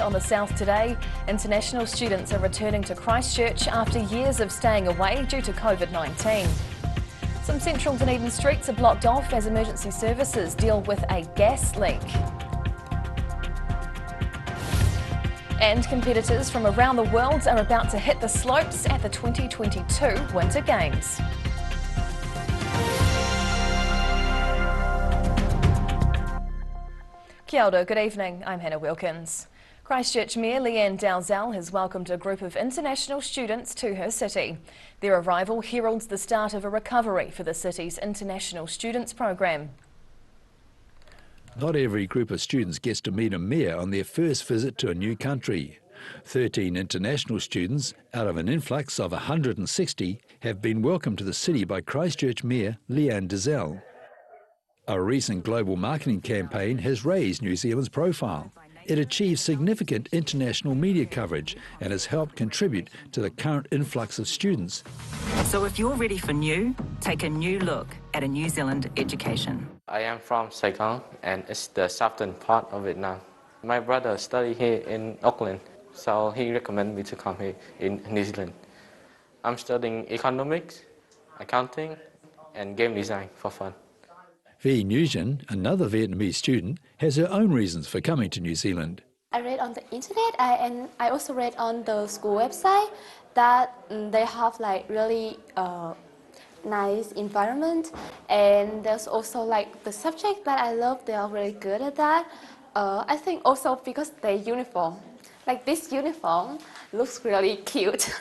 on the South today. International students are returning to Christchurch after years of staying away due to COVID-19. Some central Dunedin streets are blocked off as emergency services deal with a gas leak. And competitors from around the world are about to hit the slopes at the 2022 Winter Games. Kia ora, good evening, I'm Hannah Wilkins. Christchurch Mayor Leanne Dalzell has welcomed a group of international students to her city. Their arrival heralds the start of a recovery for the city's international students program. Not every group of students gets to meet a mayor on their first visit to a new country. 13 international students out of an influx of 160 have been welcomed to the city by Christchurch Mayor Leanne Dalzell. A recent global marketing campaign has raised New Zealand's profile. It achieved significant international media coverage and has helped contribute to the current influx of students. So if you're ready for new, take a new look at a New Zealand education. I am from Saigon and it's the southern part of Vietnam. My brother studied here in Auckland, so he recommended me to come here in New Zealand. I'm studying economics, accounting and game design for fun. Vie Nguyen, another Vietnamese student, has her own reasons for coming to New Zealand. I read on the internet and I also read on the school website that they have like really nice environment, and there's also like the subject that I love, they are really good at that. I think also because their uniform, like this uniform looks really cute.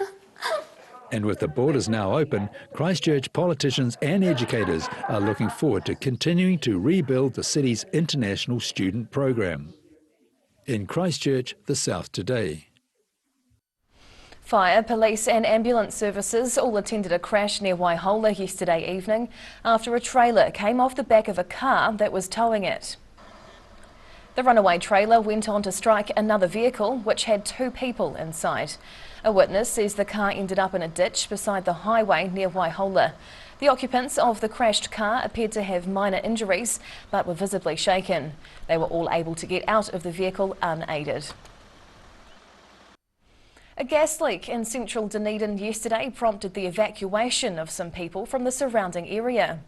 And with the borders now open, Christchurch politicians and educators are looking forward to continuing to rebuild the city's international student program. In Christchurch, the South today. Fire, police and ambulance services all attended a crash near Waihola yesterday evening after a trailer came off the back of a car that was towing it. The runaway trailer went on to strike another vehicle which had 2 people inside. A witness says the car ended up in a ditch beside the highway near Waihola. The occupants of the crashed car appeared to have minor injuries but were visibly shaken. They were all able to get out of the vehicle unaided. A gas leak in central Dunedin yesterday prompted the evacuation of some people from the surrounding area.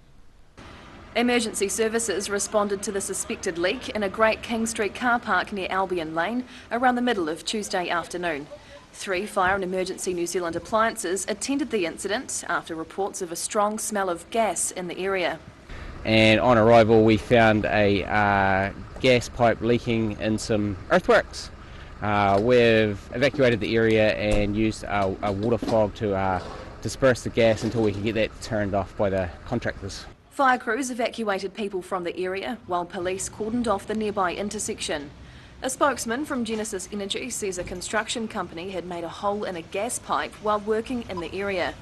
Emergency services responded to the suspected leak in a Great King Street car park near Albion Lane around the middle of Tuesday afternoon. 3 Fire and Emergency New Zealand appliances attended the incident after reports of a strong smell of gas in the area. And on arrival we found a gas pipe leaking in some earthworks. We've evacuated the area and used a water fog to disperse the gas until we can get that turned off by the contractors. Fire crews evacuated people from the area while police cordoned off the nearby intersection. A spokesman from Genesis Energy says a construction company had made a hole in a gas pipe while working in the area.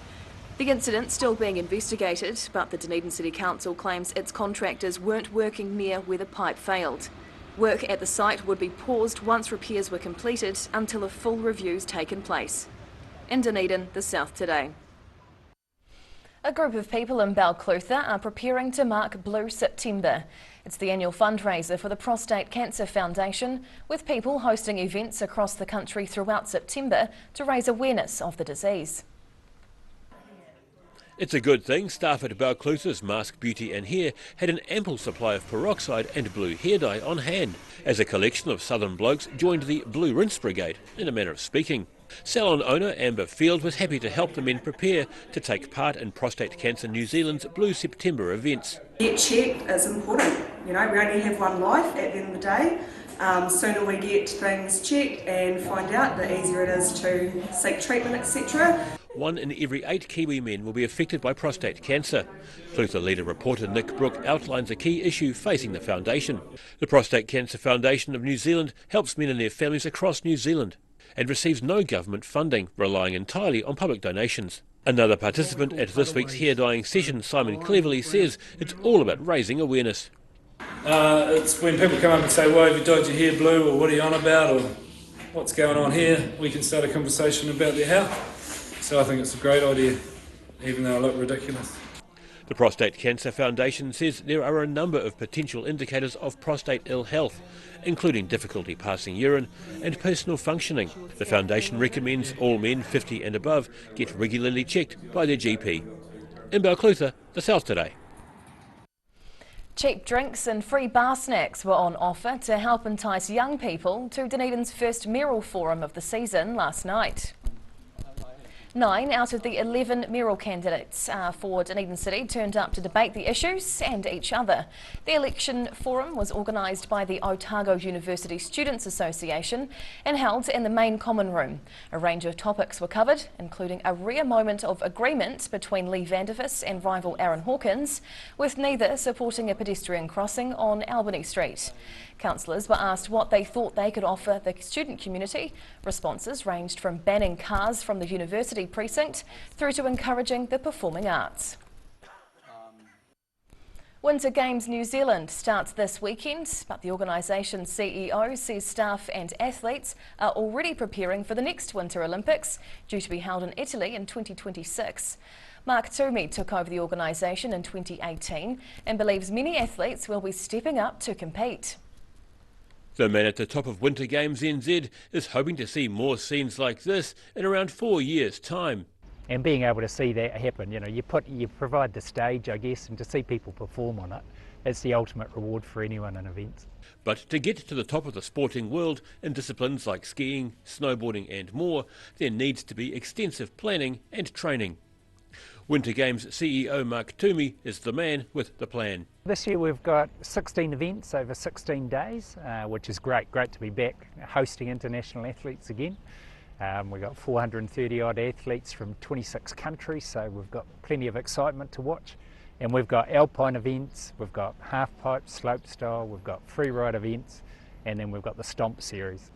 The incident's still being investigated, but the Dunedin City Council claims its contractors weren't working near where the pipe failed. Work at the site would be paused once repairs were completed until a full review's taken place. In Dunedin, the South today. A group of people in Balclutha are preparing to mark Blue September. It's the annual fundraiser for the Prostate Cancer Foundation, with people hosting events across the country throughout September to raise awareness of the disease. It's a good thing staff at Balclutha's Mask Beauty and Hair had an ample supply of peroxide and blue hair dye on hand, as a collection of southern blokes joined the Blue Rinse Brigade, in a manner of speaking. Salon owner Amber Field was happy to help the men prepare to take part in Prostate Cancer New Zealand's Blue September events. Get checked is important. You know, we only have one life at the end of the day. Sooner we get things checked and find out, the easier it is to seek treatment, etc. 1 in every 8 Kiwi men will be affected by prostate cancer. Clutha leader reporter Nick Brook outlines a key issue facing the foundation. The Prostate Cancer Foundation of New Zealand helps men and their families across New Zealand and receives no government funding, relying entirely on public donations. Another participant at this week's hair dyeing session, Simon Cleverly, says it's all about raising awareness. It's when people come up and say, why have you dyed your hair blue, or what are you on about, or what's going on here, we can start a conversation about their health. So I think it's a great idea, even though I look ridiculous. The Prostate Cancer Foundation says there are a number of potential indicators of prostate ill health, including difficulty passing urine and personal functioning. The foundation recommends all men 50 and above get regularly checked by their GP. In Balclutha, The South Today. Cheap drinks and free bar snacks were on offer to help entice young people to Dunedin's first Mayoral Forum of the season last night. 9 out of the 11 mayoral candidates for Dunedin City turned up to debate the issues and each other. The election forum was organised by the Otago University Students Association and held in the main common room. A range of topics were covered, including a rare moment of agreement between Lee Vandervis and rival Aaron Hawkins, with neither supporting a pedestrian crossing on Albany Street. Councillors were asked what they thought they could offer the student community. Responses ranged from banning cars from the university precinct through to encouraging the performing arts. Winter Games New Zealand starts this weekend, but the organisation's CEO says staff and athletes are already preparing for the next Winter Olympics, due to be held in Italy in 2026. Mark Toomey took over the organisation in 2018 and believes many athletes will be stepping up to compete. The man at the top of Winter Games NZ is hoping to see more scenes like this in around 4 years' time. And being able to see that happen, you provide the stage, I guess, and to see people perform on it, it's the ultimate reward for anyone in events. But to get to the top of the sporting world in disciplines like skiing, snowboarding and more, there needs to be extensive planning and training. Winter Games CEO Mark Toomey is the man with the plan. This year we've got 16 events over 16 days, which is great to be back hosting international athletes again. We've got 430 odd athletes from 26 countries, so we've got plenty of excitement to watch. And we've got alpine events, we've got half pipe, slope style, we've got free ride events, and then we've got the Stomp series.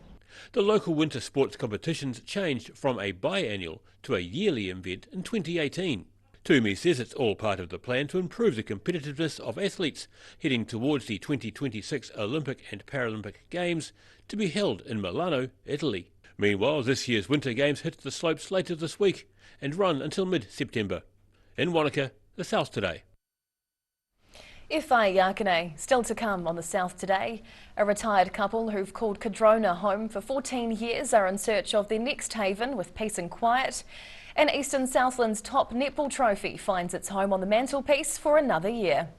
The local winter sports competitions changed from a biannual to a yearly event in 2018. Toomey says it's all part of the plan to improve the competitiveness of athletes heading towards the 2026 Olympic and Paralympic Games to be held in Milano, Italy. Meanwhile, this year's Winter Games hit the slopes later this week and run until mid-September. In Wanaka, The South Today. Whai Yakane, still to come on The South Today. A retired couple who've called Cadrona home for 14 years are in search of their next haven with peace and quiet. And Eastern Southland's top netball trophy finds its home on the mantelpiece for another year.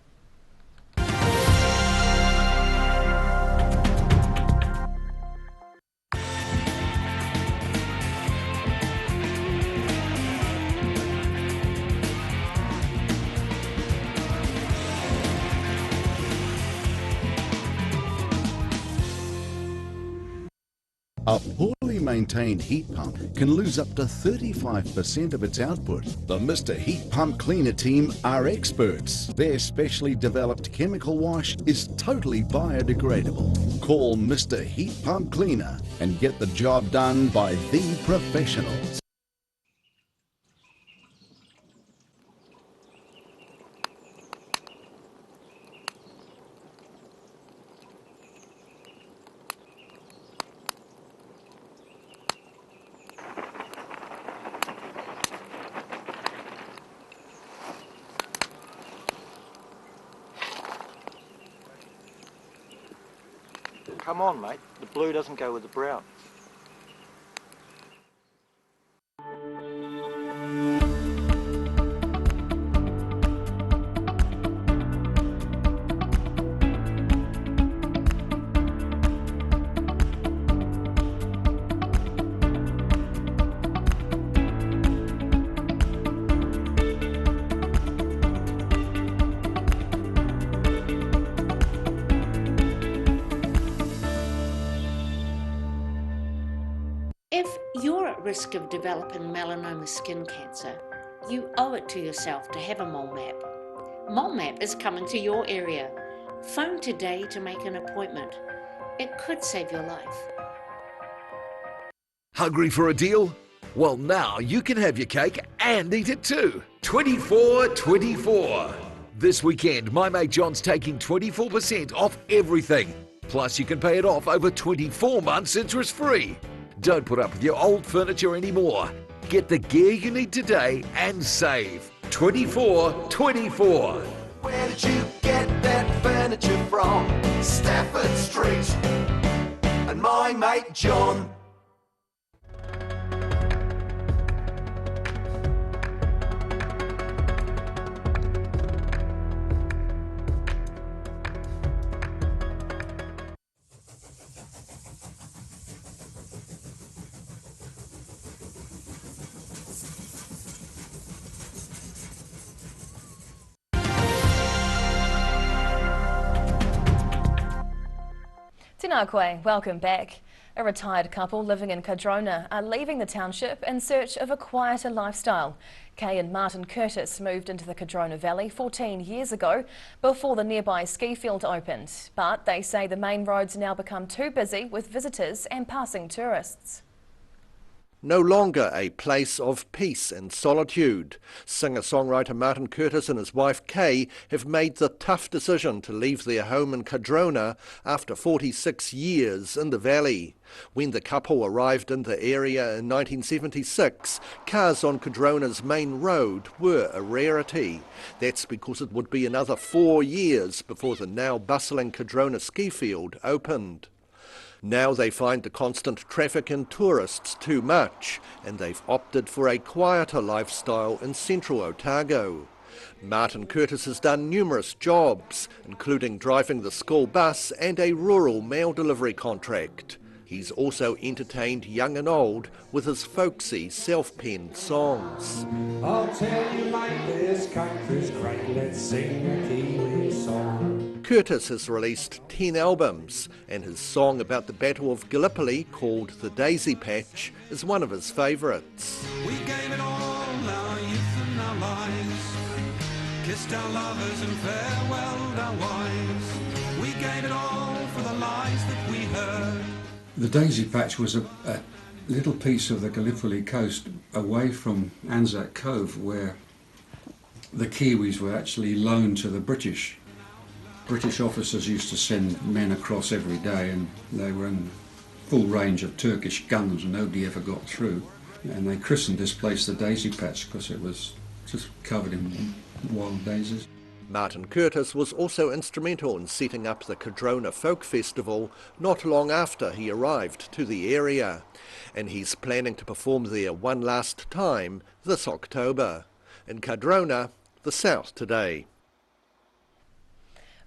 A poorly maintained heat pump can lose up to 35% of its output. The Mr. Heat Pump Cleaner team are experts. Their specially developed chemical wash is totally biodegradable. Call Mr. Heat Pump Cleaner and get the job done by the professionals. Come on, mate. The blue doesn't go with the brown. If you're at risk of developing melanoma skin cancer, you owe it to yourself to have a mole map. Mole Map is coming to your area. Phone today to make an appointment. It could save your life. Hungry for a deal? Well, now you can have your cake and eat it too. 24/24. This weekend, my mate John's taking 24% off everything. Plus, you can pay it off over 24 months interest-free. Don't put up with your old furniture anymore. Get the gear you need today and save. 2424. Where did you get that furniture from? Stafford Street. And my mate John. Tēnā koe, welcome back. A retired couple living in Cardrona are leaving the township in search of a quieter lifestyle. Kay and Martin Curtis moved into the Cardrona Valley 14 years ago before the nearby ski field opened. But they say the main roads now become too busy with visitors and passing tourists. No longer a place of peace and solitude. Singer-songwriter Martin Curtis and his wife Kay have made the tough decision to leave their home in Cardrona after 46 years in the valley. When the couple arrived in the area in 1976, cars on Cardrona's main road were a rarity. That's because it would be another 4 years before the now bustling Cardrona ski field opened. Now they find the constant traffic and tourists too much, and they've opted for a quieter lifestyle in central Otago. Martin Curtis has done numerous jobs, including driving the school bus and a rural mail delivery contract. He's also entertained young and old with his folksy self-penned songs. I'll tell you like this country's great, let's sing a Kiwi song. Curtis has released 10 albums, and his song about the Battle of Gallipoli, called The Daisy Patch, is one of his favourites. We gave it all, our youth and our lives, kissed our lovers and farewelled our wives. We gave it all for the lies that we heard. The Daisy Patch was a little piece of the Gallipoli coast away from Anzac Cove, where the Kiwis were actually loaned to the British. British officers used to send men across every day, and they were in full range of Turkish guns and nobody ever got through. And they christened this place the Daisy Patch because it was just covered in wild daisies. Martin Curtis was also instrumental in setting up the Cardrona Folk Festival not long after he arrived to the area, and he's planning to perform there one last time this October. In Cardrona, the South Today.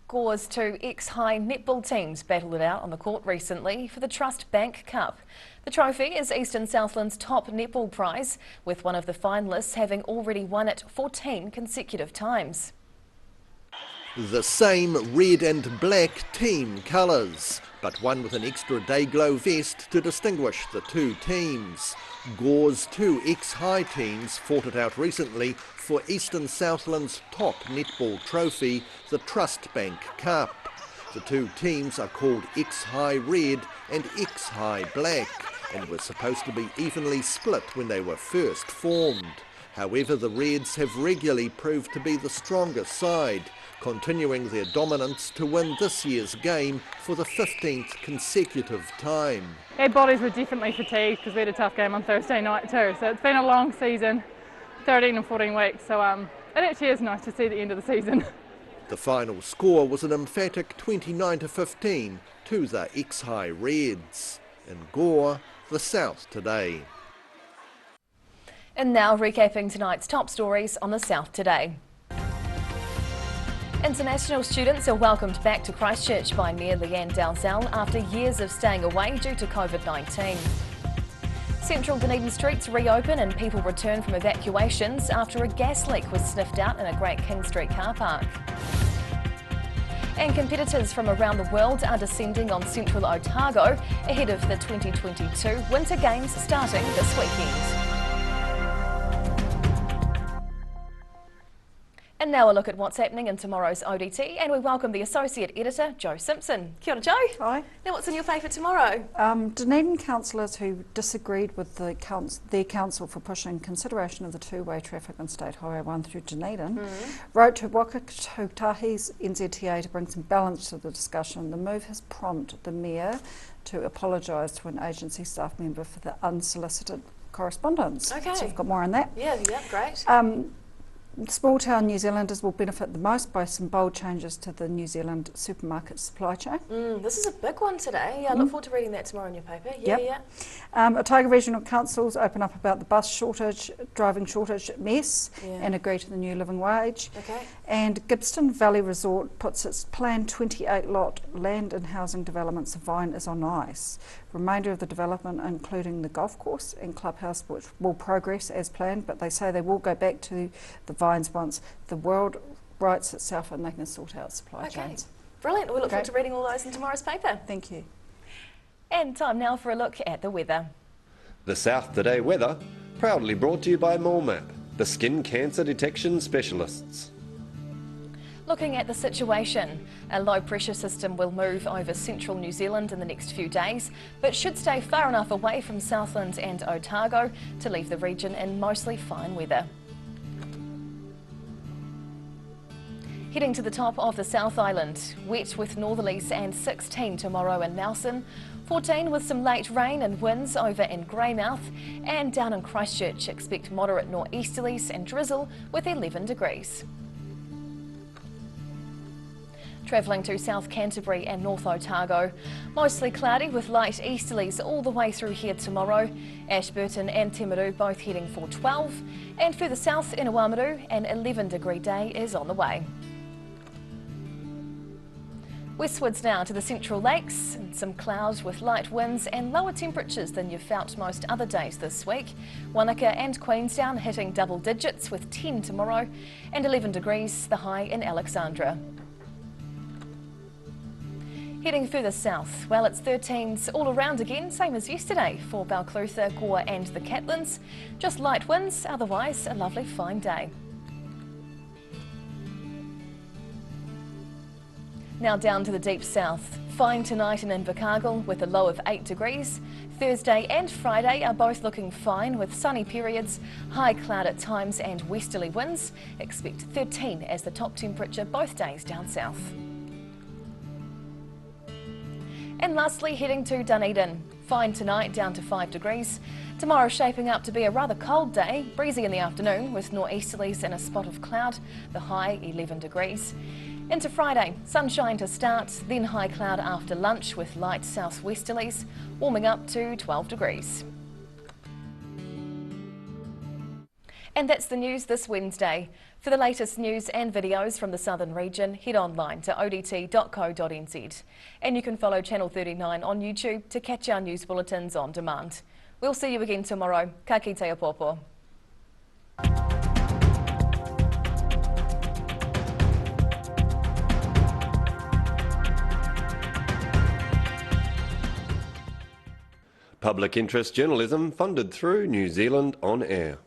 Gore's two ex-high netball teams battled it out on the court recently for the Trust Bank Cup. The trophy is Eastern Southland's top netball prize, with one of the finalists having already won it 14 consecutive times. The same red and black team colours, but one with an extra day-glow vest to distinguish the two teams. Gore's two ex-high teams fought it out recently for Eastern Southland's top netball trophy, the Trust Bank Cup. The two teams are called ex-high red and ex-high black, and were supposed to be evenly split when they were first formed. However, the Reds have regularly proved to be the stronger side, continuing their dominance to win this year's game for the 15th consecutive time. Our bodies were definitely fatigued because we had a tough game on Thursday night too, so it's been a long season, 13 and 14 weeks, so it actually is nice to see the end of the season. The final score was an emphatic 29-15 to the ex-high Reds. In Gore, the South Today. And now recapping tonight's top stories on the South Today. International students are welcomed back to Christchurch by Mayor Leanne Dalzell after years of staying away due to COVID-19. Central Dunedin streets reopen and people return from evacuations after a gas leak was sniffed out in a Great King Street car park. And competitors from around the world are descending on Central Otago ahead of the 2022 Winter Games starting this weekend. And now a look at what's happening in tomorrow's ODT, and we welcome the Associate Editor, Jo Simpson. Kia ora, Jo. Hi. Now what's in your favour tomorrow? Dunedin councillors who disagreed with their council for pushing consideration of the two-way traffic on State Highway 1 through Dunedin wrote to Waka Kotahi's NZTA to bring some balance to the discussion. The move has prompted the Mayor to apologise to an agency staff member for the unsolicited correspondence. Okay. So we've got more on that. Yeah, great. Small town New Zealanders will benefit the most by some bold changes to the New Zealand supermarket supply chain. This is a big one today. I look forward to reading that tomorrow in your paper. Otago Regional Councils open up about the bus shortage, driving shortage mess, and agree to the new living wage. And Gibbston Valley Resort puts its planned 28-lot land and housing developments of Vine is on ice. Remainder of the development, including the golf course and clubhouse, which will progress as planned, but they say they will go back to the Vines once the world rights itself and they can sort out supply chains. Brilliant. We look forward to reading all those in tomorrow's paper. Thank you. And time now for a look at the weather. The South Today weather, proudly brought to you by MoleMap, the skin cancer detection specialists. Looking at the situation, a low pressure system will move over central New Zealand in the next few days, but should stay far enough away from Southland and Otago to leave the region in mostly fine weather. Heading to the top of the South Island, wet with northerlies and 16 tomorrow in Nelson, 14 with some late rain and winds over in Greymouth, and down in Christchurch expect moderate nor'easterlies and drizzle with 11 degrees. Travelling to South Canterbury and North Otago, mostly cloudy with light easterlies all the way through here tomorrow. Ashburton and Timaru both heading for 12, and further south in Oamaru, an 11-degree day is on the way. Westwards now to the Central Lakes, and some clouds with light winds and lower temperatures than you've felt most other days this week. Wanaka and Queenstown hitting double digits with 10 tomorrow, and 11 degrees the high in Alexandra. Heading further south, well, it's 13s all around again, same as yesterday for Balclutha, Gore and the Catlins. Just light winds, otherwise a lovely fine day. Now down to the deep south. Fine tonight in Invercargill with a low of 8 degrees. Thursday and Friday are both looking fine with sunny periods, high cloud at times and westerly winds. Expect 13 as the top temperature both days down south. And lastly, heading to Dunedin. Fine tonight, down to 5 degrees. Tomorrow shaping up to be a rather cold day, breezy in the afternoon with nor'easterlies and a spot of cloud, the high 11 degrees. Into Friday, sunshine to start, then high cloud after lunch with light southwesterlies, warming up to 12 degrees. And that's the news this Wednesday. For the latest news and videos from the Southern region, head online to odt.co.nz. And you can follow Channel 39 on YouTube to catch our news bulletins on demand. We'll see you again tomorrow. Ka kite popo. Public interest journalism funded through New Zealand On Air.